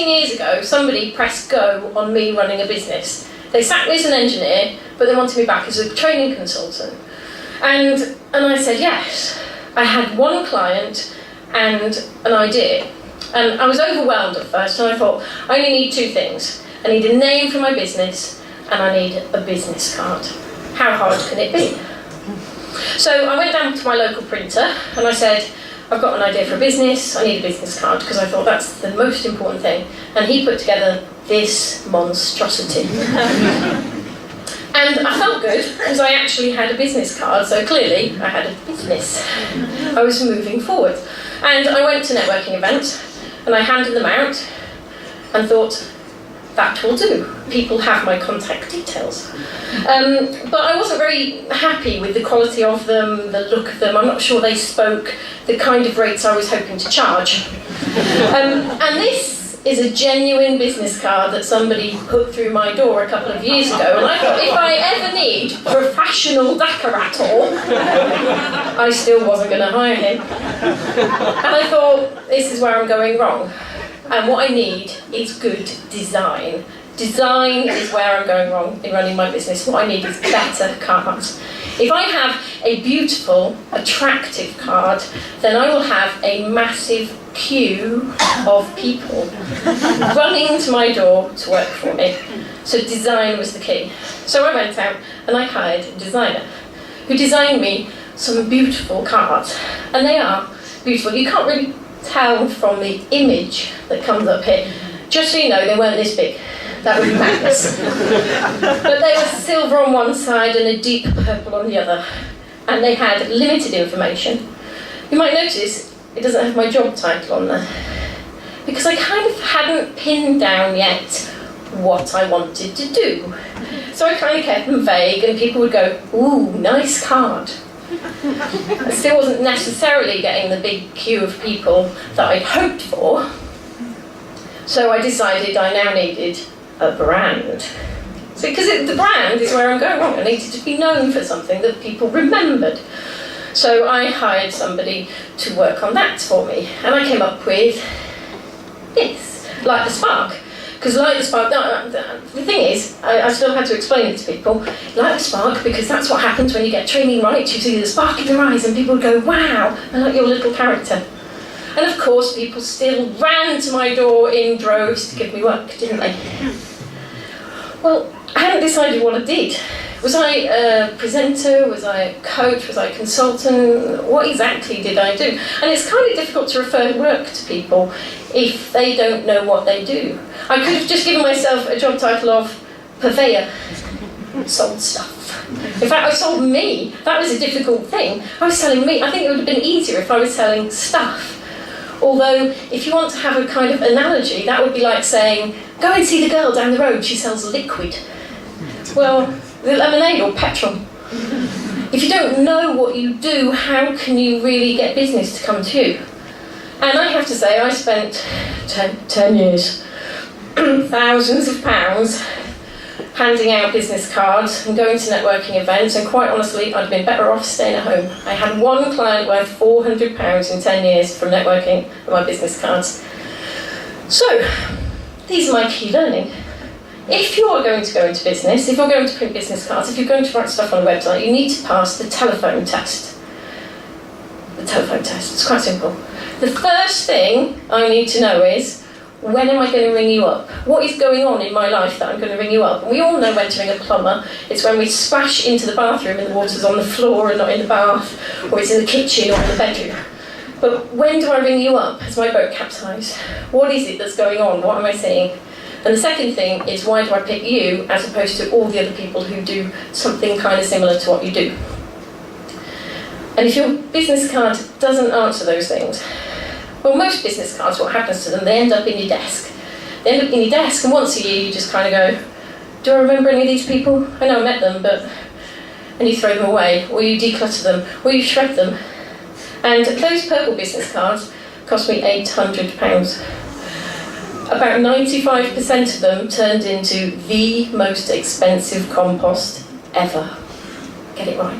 15 years ago, somebody pressed go on me running a business. They sacked me as an engineer, but they wanted me back as a training consultant. And I said yes. I had one client and an idea. And I was overwhelmed at first, and I thought, I only need two things. I need a name for my business, and I need a business card. How hard can it be? So I went down to my local printer, and I said, I've got an idea for a business, I need a business card, because I thought that's the most important thing. And he put together this monstrosity. And I felt good, because I actually had a business card, so clearly I had a business. I was moving forward. And I went to networking events, and I handed them out, and thought, that will do. People have my contact details. But I wasn't very happy with the quality of them, the look of them. I'm not sure they spoke the kind of rates I was hoping to charge. And this is a genuine business card that somebody put through my door a couple of years ago, and I thought, if I ever need professional decorator, I still wasn't going to hire him. And I thought, this is where I'm going wrong. And what I need is good design. Design is where I'm going wrong in running my business. What I need is better cards. If I have a beautiful, attractive card, then I will have a massive queue of people running to my door to work for me. So design was the key. So I went out and I hired a designer who designed me some beautiful cards. And they are beautiful. You can't really tell from the image that comes up here. Just so you know, they weren't this big. That would be madness. But they were silver on one side and a deep purple on the other. And they had limited information. You might notice it doesn't have my job title on there. Because I kind of hadn't pinned down yet what I wanted to do. So I kind of kept them vague, and people would go, ooh, nice card. I still wasn't necessarily getting the big queue of people that I'd hoped for. So I decided I now needed a brand. So, because the brand is where I'm going wrong. I needed to be known for something that people remembered. So I hired somebody to work on that for me. And I came up with this, Light the Spark. Because Light the Spark, the thing is, I still had to explain it to people. Light the Spark, because that's what happens when you get training right. You see the spark in their eyes and people go, wow, I like your little character. And of course, people still ran to my door in droves to give me work, didn't they? Well, I hadn't decided what I did. Was I a presenter? Was I a coach? Was I a consultant? What exactly did I do? And it's kind of difficult to refer work to people if they don't know what they do. I could have just given myself a job title of purveyor. Sold stuff. In fact, I sold me. That was a difficult thing. I was selling me. I think it would have been easier if I was selling stuff. Although, if you want to have a kind of analogy, that would be like saying, go and see the girl down the road, she sells liquid. Well, the lemonade or petrol. If you don't know what you do, how can you really get business to come to you? And I have to say, I spent 10 years, thousands of pounds, handing out business cards and going to networking events, and quite honestly, I'd have been better off staying at home. I had one client worth £400 in 10 years from networking and my business cards. So, these are my key learning. If you're going to go into business, if you're going to print business cards, if you're going to write stuff on a website, you need to pass the telephone test. The telephone test, it's quite simple. The first thing I need to know is, when am I going to ring you up? What is going on in my life that I'm going to ring you up? And we all know when to ring a plumber. It's when we splash into the bathroom and the water's on the floor and not in the bath, or it's in the kitchen or in the bedroom. But when do I ring you up? Has my boat capsized? What is it that's going on? What am I seeing? And the second thing is, why do I pick you as opposed to all the other people who do something kind of similar to what you do? And if your business card doesn't answer those things, well, most business cards, what happens to them, they end up in your desk. They end up in your desk, and once a year you just kind of go, do I remember any of these people? I know I met them, but... And you throw them away, or you declutter them, or you shred them. And those purple business cards cost me £800. About 95% of them turned into the most expensive compost ever. Get it right.